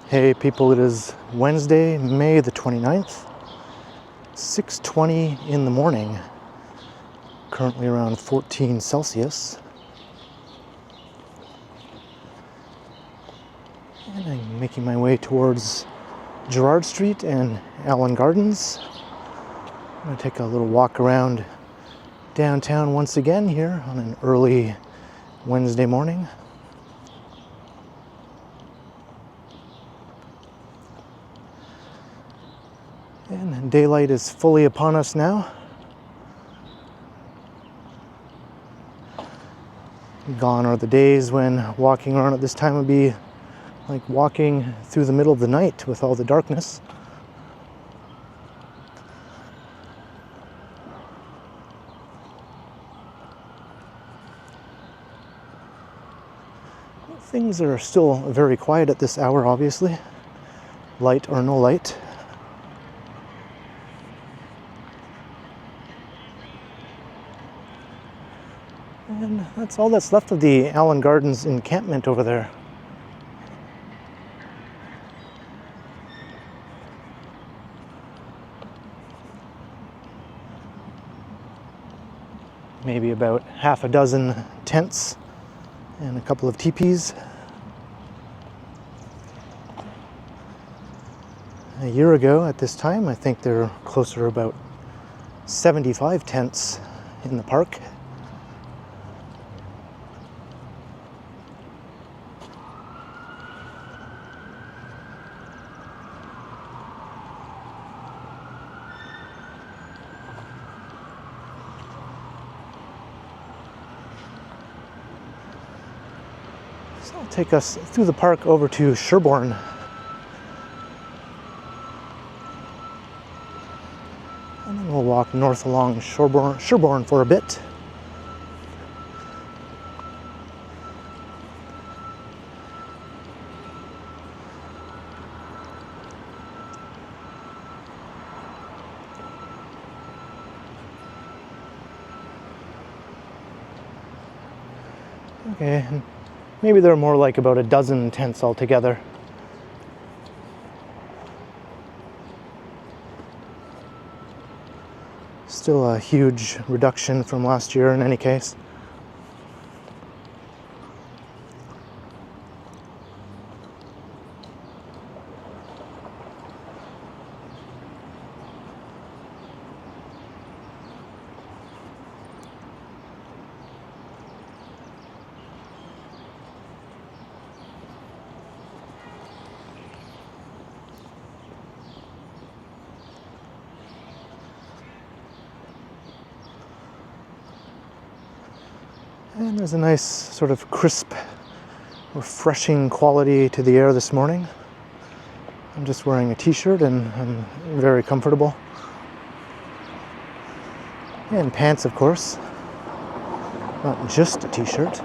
Hey people, it is Wednesday, May the 29th, 6:20 in the morning, currently around 14 Celsius. And I'm making my way towards Gerrard Street and Allen Gardens. I'm going to take a little walk around downtown once again here on an early Wednesday morning. And daylight is fully upon us now. Gone are the days when walking around at this time would be like walking through the middle of the night with all the darkness. Things are still very quiet at this hour, obviously. Light or no light. And that's all that's left of the Allen Gardens encampment over there. Maybe about half a dozen tents and a couple of teepees. A year ago at this time, I think there were closer to about 75 tents in the park. So I'll take us through the park over to Sherbourne. And then we'll walk north along Sherbourne for a bit. Okay, maybe there are more like about a dozen tents altogether. Still a huge reduction from last year in any case. And there's a nice sort of crisp, refreshing quality to the air this morning. I'm just wearing a t-shirt and I'm very comfortable. And pants, of course. Not just a t-shirt.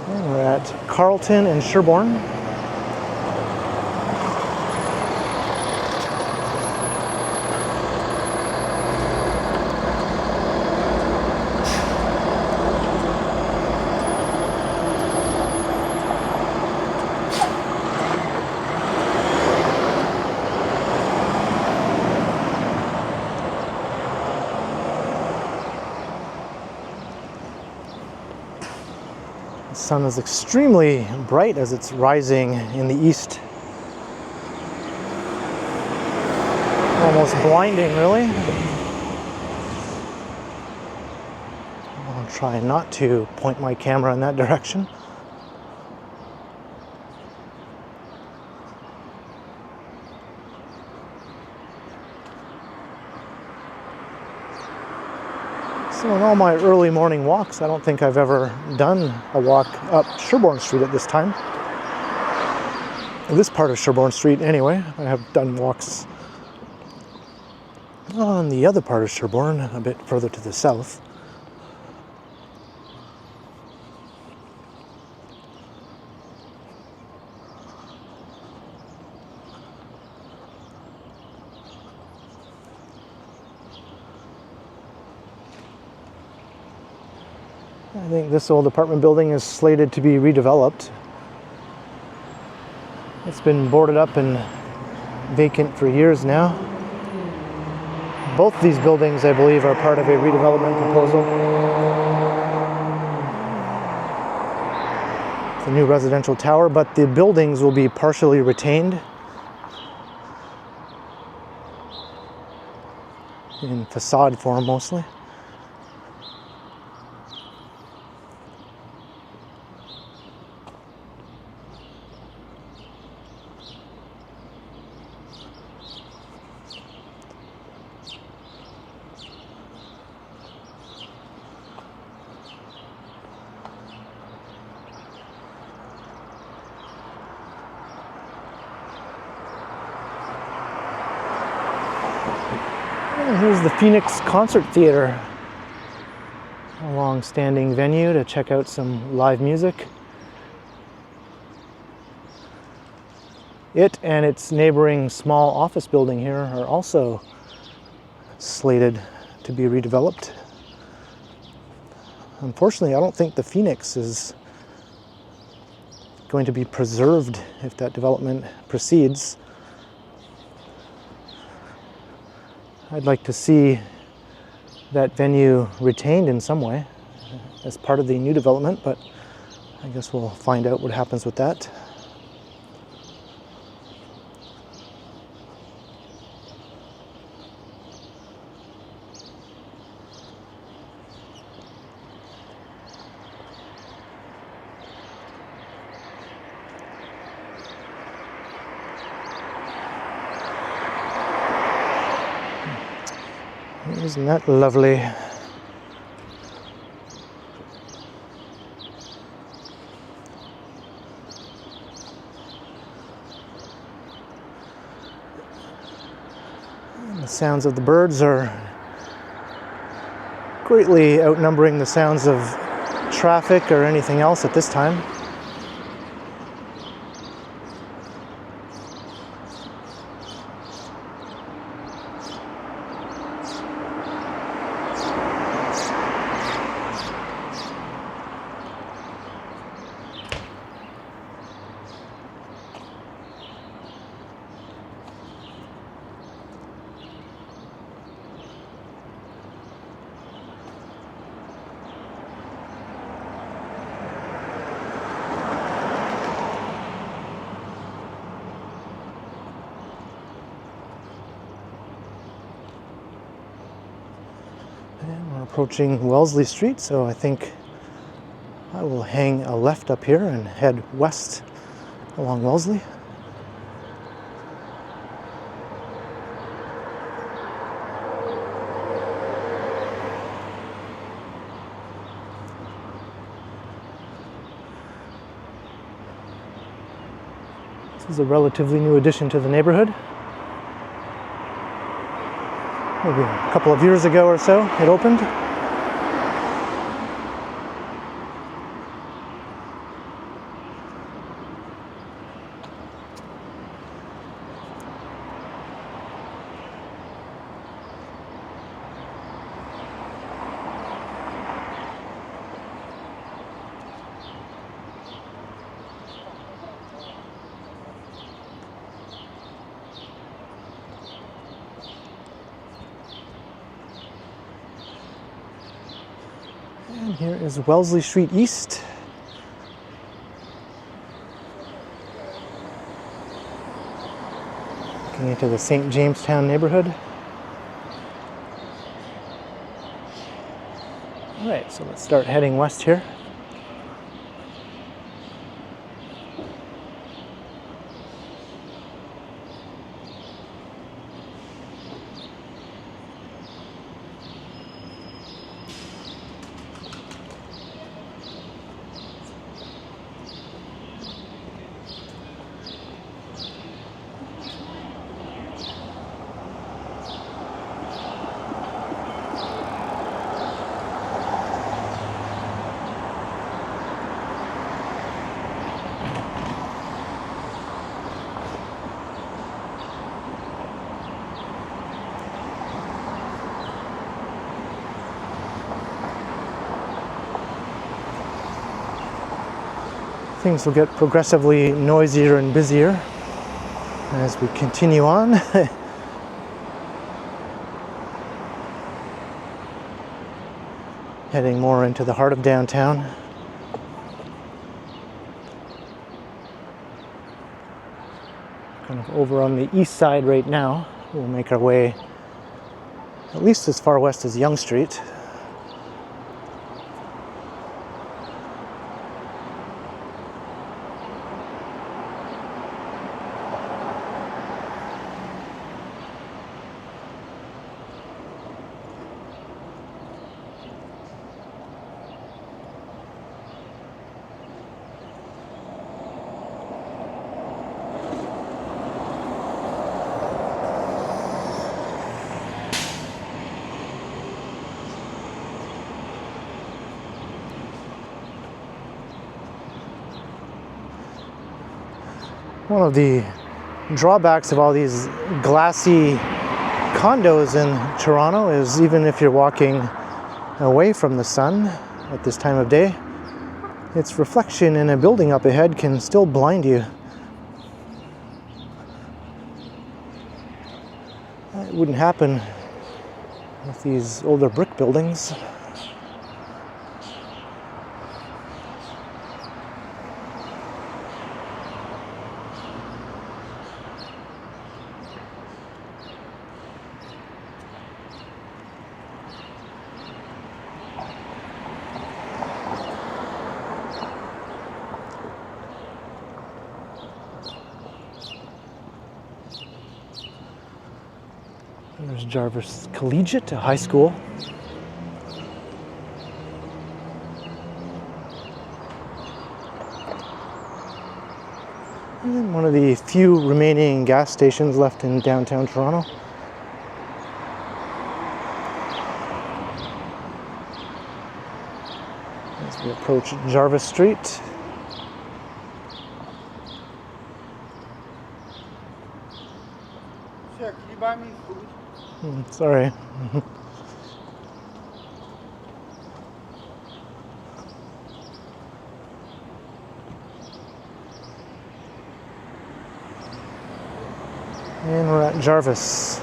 And we're at Carlton and Sherbourne. The sun is extremely bright as it's rising in the east. Almost blinding, really. I'll try not to point my camera in that direction. So in all my early morning walks, I don't think I've ever done a walk up Sherbourne Street at this time. This part of Sherbourne Street anyway. I have done walks on the other part of Sherbourne, a bit further to the south. I think this old apartment building is slated to be redeveloped. It's been boarded up and vacant for years now. Both these buildings, I believe, are part of a redevelopment proposal. It's a new residential tower, but the buildings will be partially retained in facade form mostly. And here's the Phoenix Concert Theater, a long-standing venue to check out some live music. It and its neighboring small office building here are also slated to be redeveloped. Unfortunately, I don't think the Phoenix is going to be preserved if that development proceeds. I'd like to see that venue retained in some way as part of the new development, but I guess we'll find out what happens with that. Isn't that lovely? And the sounds of the birds are greatly outnumbering the sounds of traffic or anything else at this time. And we're approaching Wellesley Street, so I think I will hang a left up here and head west along Wellesley. This is a relatively new addition to the neighborhood. Maybe a couple of years ago or so it opened. And here is Wellesley Street East. Looking into the St. Jamestown neighborhood. All right, so let's start heading west here. Things will get progressively noisier and busier as we continue on. Heading more into the heart of downtown. Kind of over on the east side right now. We'll make our way at least as far west as Yonge Street. One of the drawbacks of all these glassy condos in Toronto is even if you're walking away from the sun at this time of day, its reflection in a building up ahead can still blind you. It wouldn't happen with these older brick buildings. There's Jarvis Collegiate, a high school. And one of the few remaining gas stations left in downtown Toronto. As we approach Jarvis Street. Sir, can you buy me food? Sorry. And we're at Jarvis.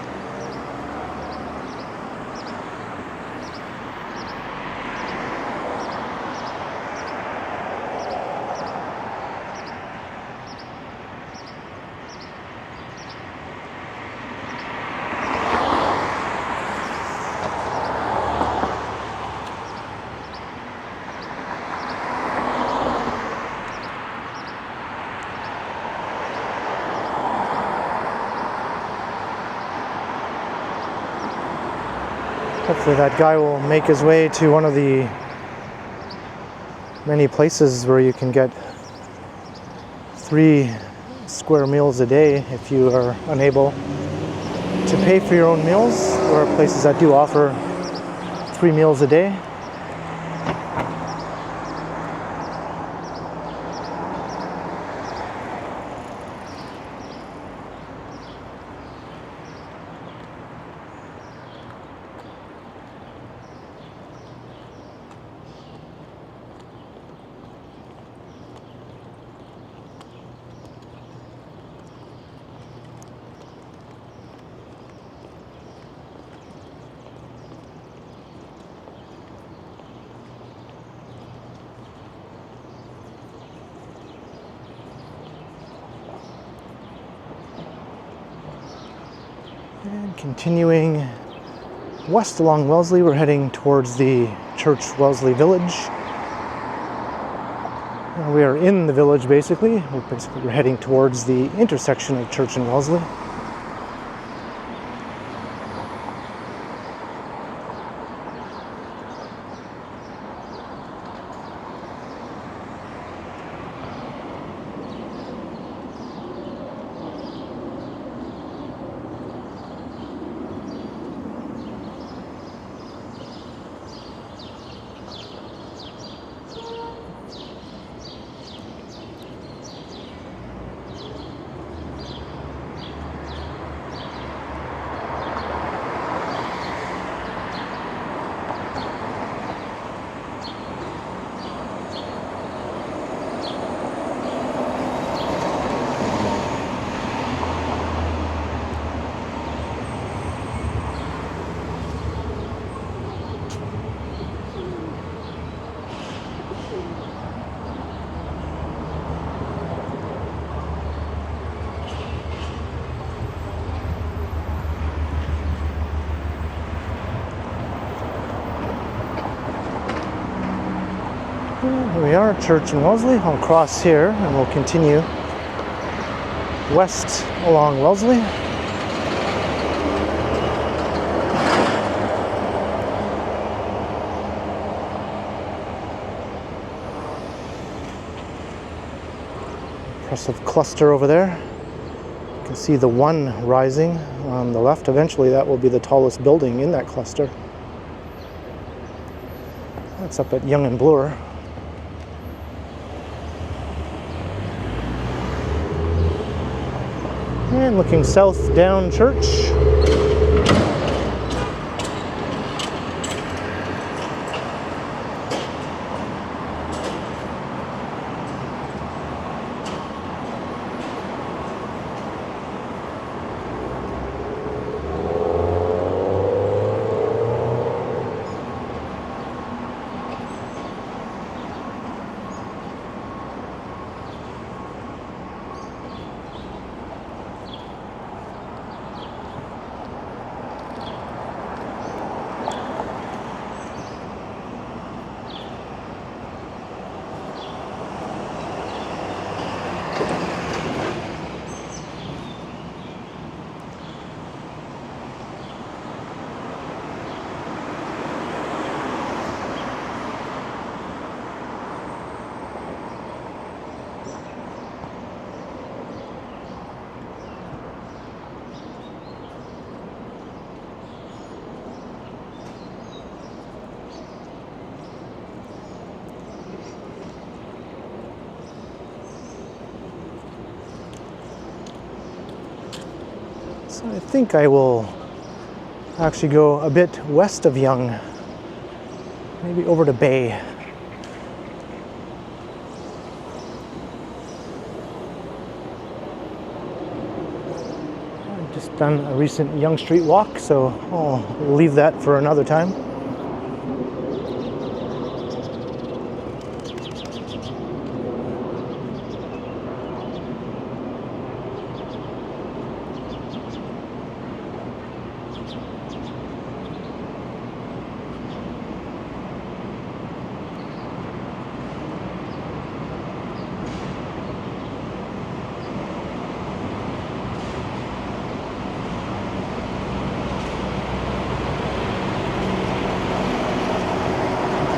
Hopefully that guy will make his way to one of the many places where you can get 3 square meals a day if you are unable to pay for your own meals. There are places that do offer 3 meals a day. And continuing west along Wellesley, we're heading towards the Church Wellesley Village. We are in the village basically. We're heading towards the intersection of Church and Wellesley. are, church in Wellesley. I'll cross here and we'll continue west along Wellesley. Impressive cluster over there. You can see the one rising on the left. Eventually that will be the tallest building in that cluster. That's up at Yonge and Bloor. And looking south down Church. So I think I will actually go a bit west of Yonge, maybe over to Bay. I've just done a recent Yonge Street walk, so I'll leave that for another time.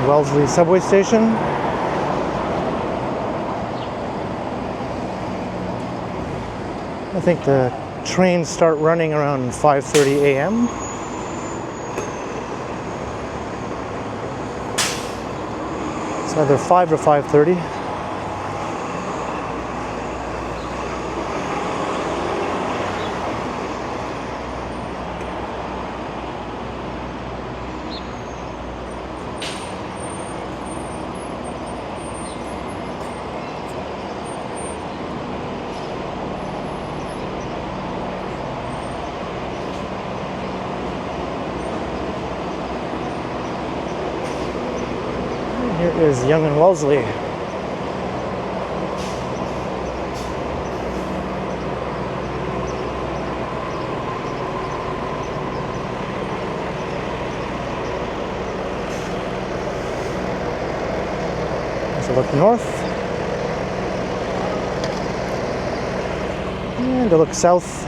Wellesley subway station. I think the trains start running around 5:30 a.m. It's either 5 or 5:30. Here is Yonge and Wellesley. Let's look north. And to look south.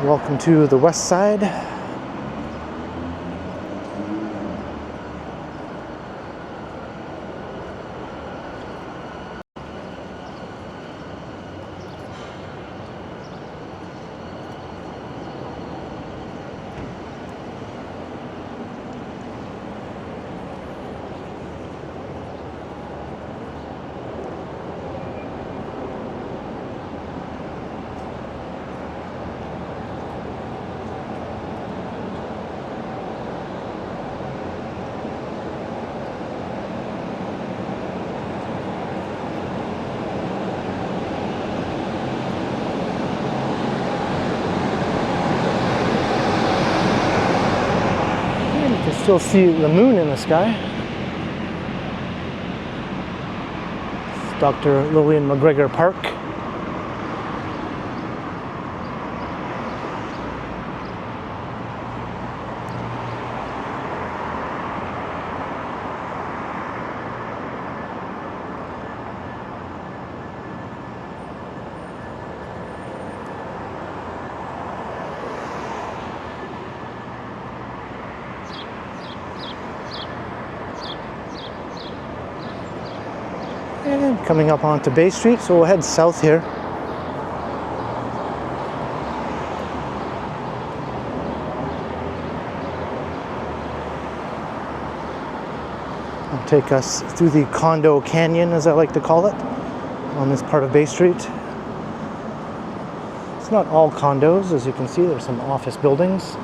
Welcome to the west side. Still see the moon in the sky. Dr. Lillian McGregor Park. And coming up onto Bay Street, so we'll head south here. I'll take us through the Condo Canyon, as I like to call it, on this part of Bay Street. It's not all condos, as you can see, there's some office buildings,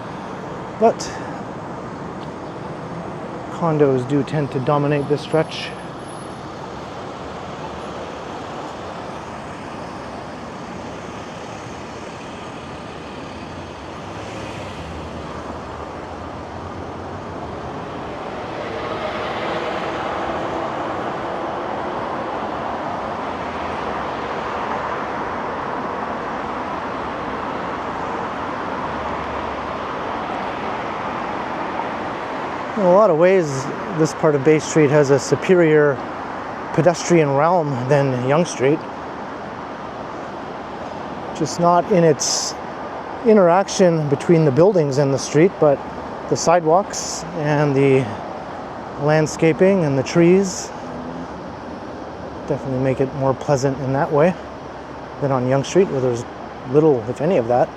but condos do tend to dominate this stretch. In a lot of ways, this part of Bay Street has a superior pedestrian realm than Yonge Street. Just not in its interaction between the buildings and the street, but the sidewalks and the landscaping and the trees definitely make it more pleasant in that way than on Yonge Street, where there's little, if any, of that.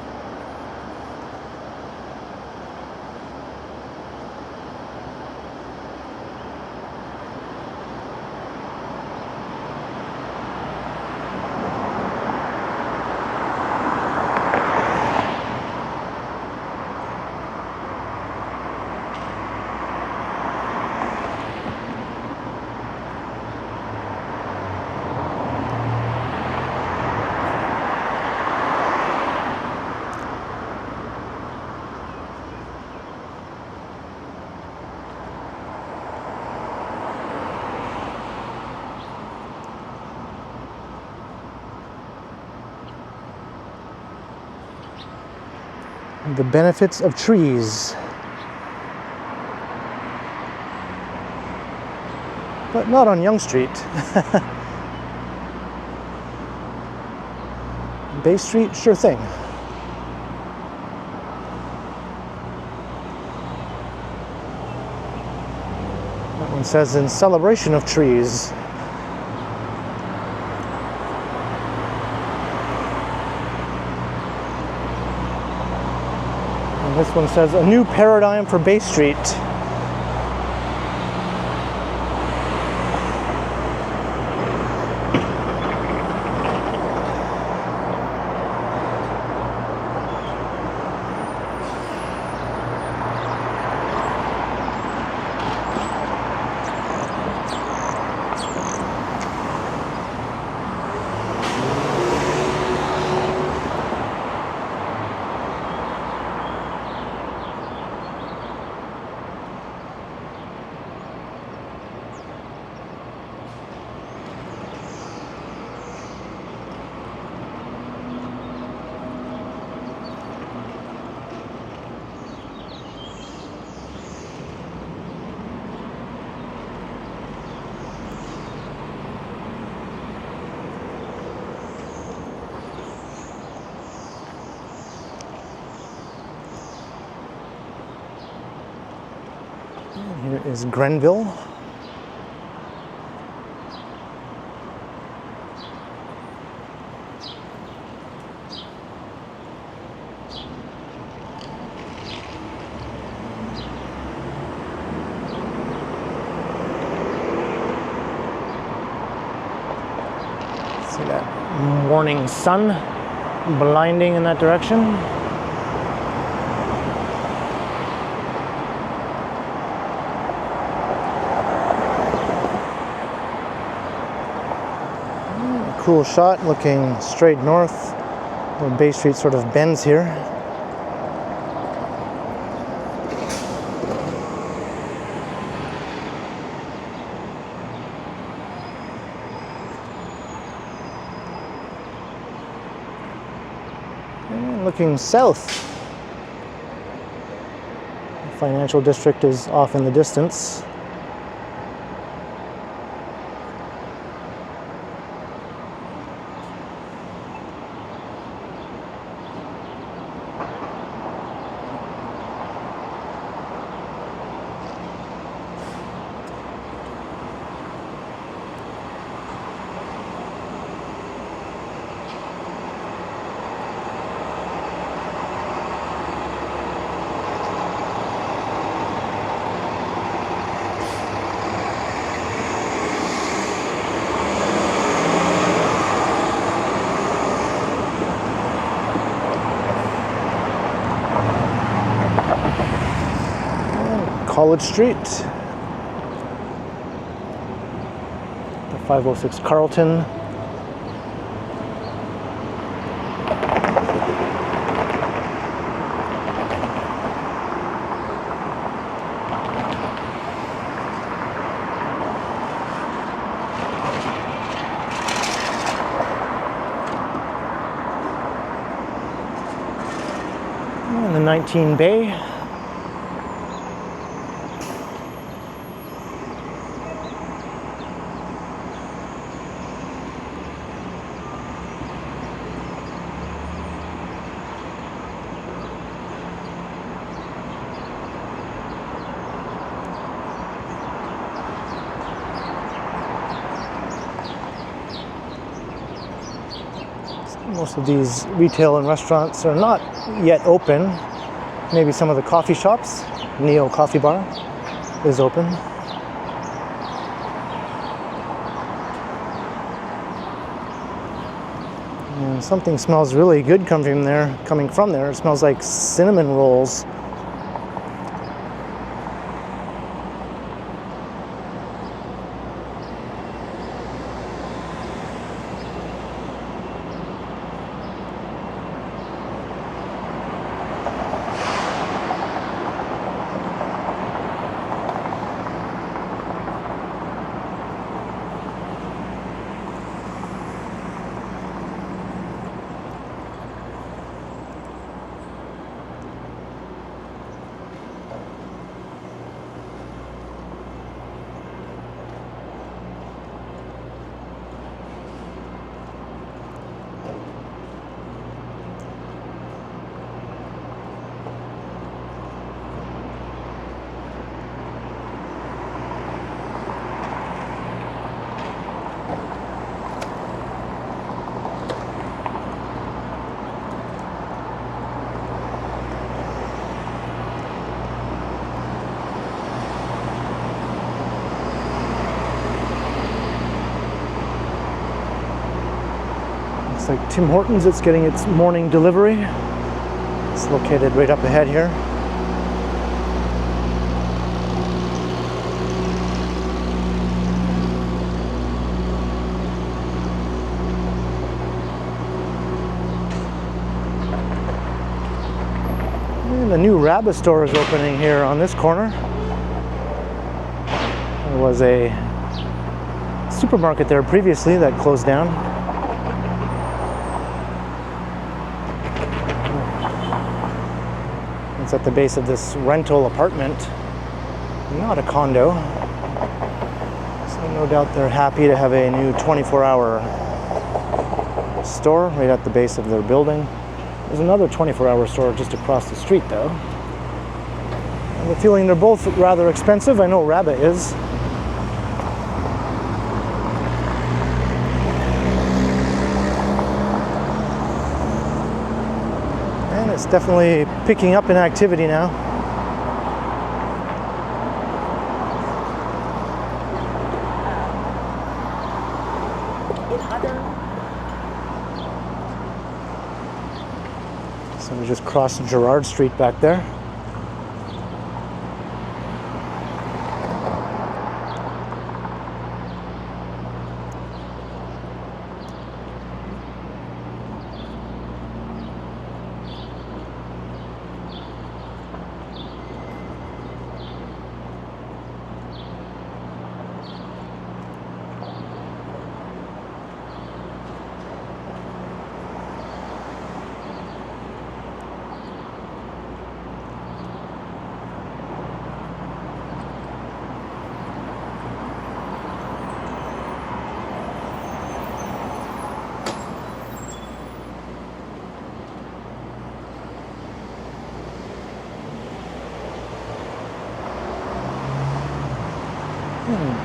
The benefits of trees. But not on Yonge Street. Bay Street, sure thing. That one says in celebration of trees. This one says, a new paradigm for Bay Street. Here is Grenville. See that morning sun blinding in that direction. Cool shot looking straight north. The Bay Street sort of bends here. And looking south, the financial district is off in the distance. College Street, the 506 Carlton. And the 19 Bay. Most of these retail and restaurants are not yet open. Maybe some of the coffee shops. Neo Coffee Bar is open. And something smells really good coming from there. It smells like cinnamon rolls. Looks like Tim Hortons, it's getting its morning delivery. It's located right up ahead here. And the new Rabbit store is opening here on this corner. There was a supermarket there previously that closed down. It's at the base of this rental apartment, not a condo. So no doubt they're happy to have a new 24-hour store right at the base of their building. There's another 24-hour store just across the street though. I have a feeling they're both rather expensive. I know Rabbit is. It's definitely picking up in activity now. So we just crossed Gerrard Street back there.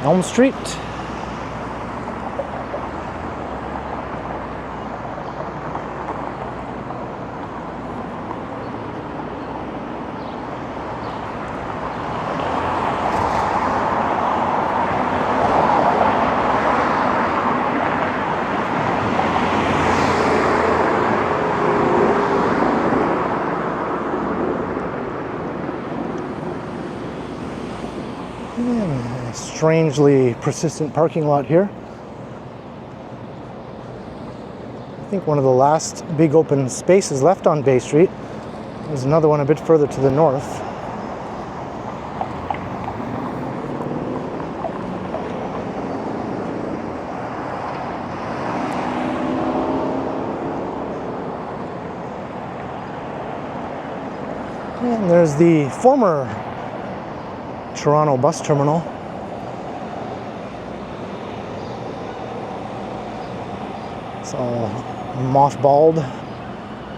Elm Street. Strangely persistent parking lot here. I think one of the last big open spaces left on Bay Street. There's another one a bit further to the north. And there's the former Toronto bus terminal. It's all mothballed,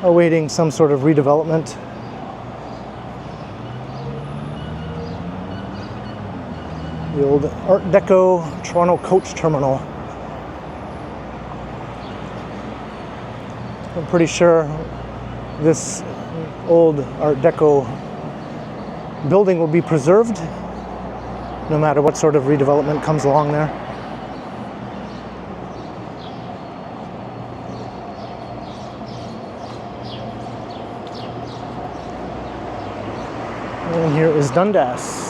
awaiting some sort of redevelopment. The old Art Deco Toronto coach terminal. I'm pretty sure this old Art Deco building will be preserved no matter what sort of redevelopment comes along there. And here is Dundas.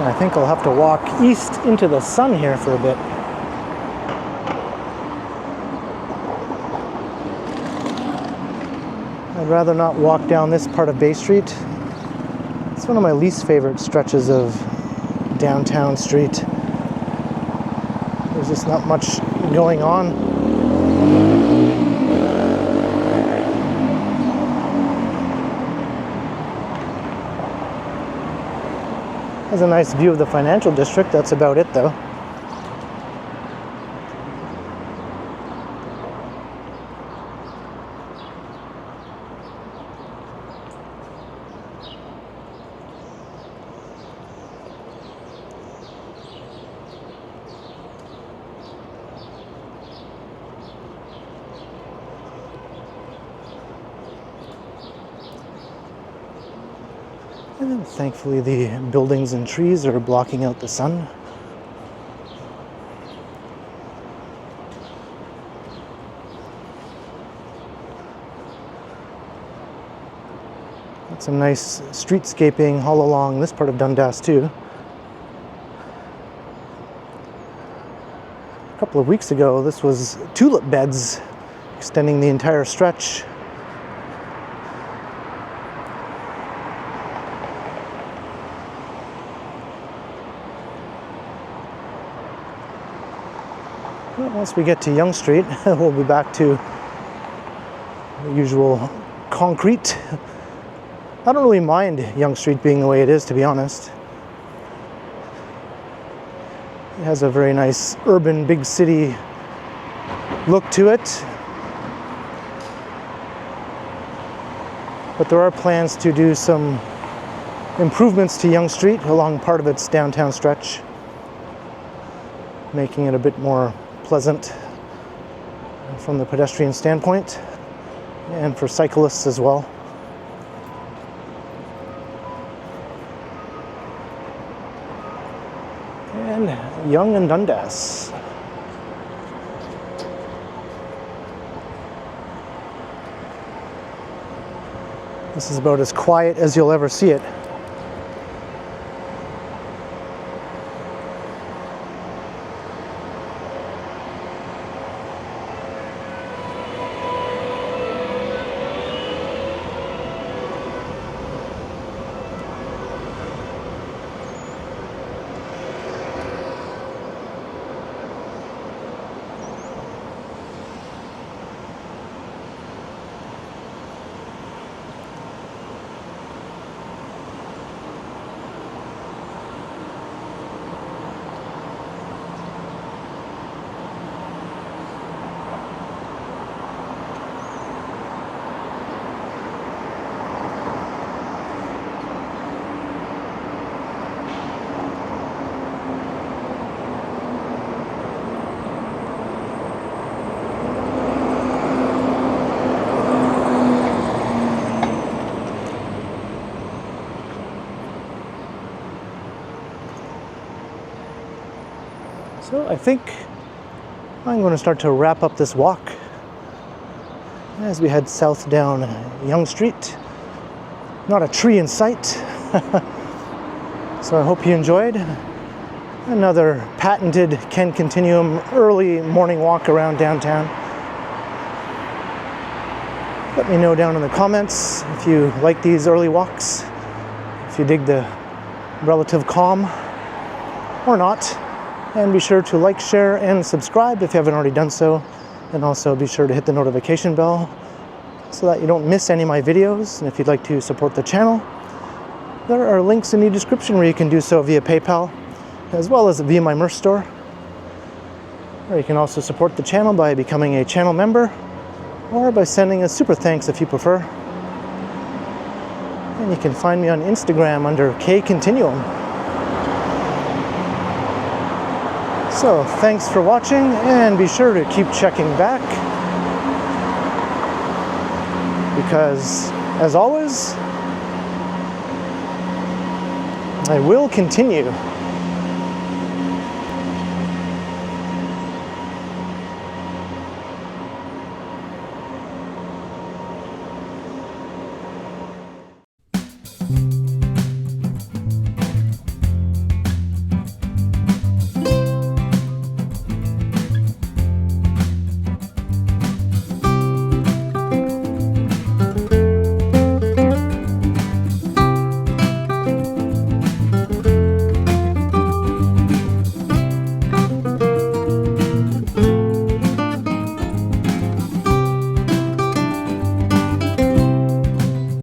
I think I'll have to walk east into the sun here for a bit. I'd rather not walk down this part of Bay Street. It's one of my least favorite stretches of downtown street. There's just not much going on. Has a nice view of the financial district. That's about it, though. And then thankfully the buildings and trees are blocking out the sun. Got some nice streetscaping all along this part of Dundas too. A couple of weeks ago this was tulip beds extending the entire stretch. Once we get to Yonge Street, we'll be back to the usual concrete. I don't really mind Yonge Street being the way it is, to be honest. It has a very nice urban, big city look to it. But there are plans to do some improvements to Yonge Street along part of its downtown stretch, making it a bit more pleasant from the pedestrian standpoint and for cyclists as well. And Yonge and Dundas. This is about as quiet as you'll ever see it. So I think I'm going to start to wrap up this walk as we head south down Yonge Street. Not a tree in sight. So I hope you enjoyed another patented Ken Continuum early morning walk around downtown. Let me know down in the comments if you like these early walks, if you dig the relative calm or not. And be sure to like, share, and subscribe if you haven't already done so. And also be sure to hit the notification bell so that you don't miss any of my videos. And if you'd like to support the channel, there are links in the description where you can do so via PayPal, as well as via my merch store. Or you can also support the channel by becoming a channel member, or by sending a super thanks if you prefer. And you can find me on Instagram under KContinuum. So thanks for watching, and be sure to keep checking back, because as always, I will continue.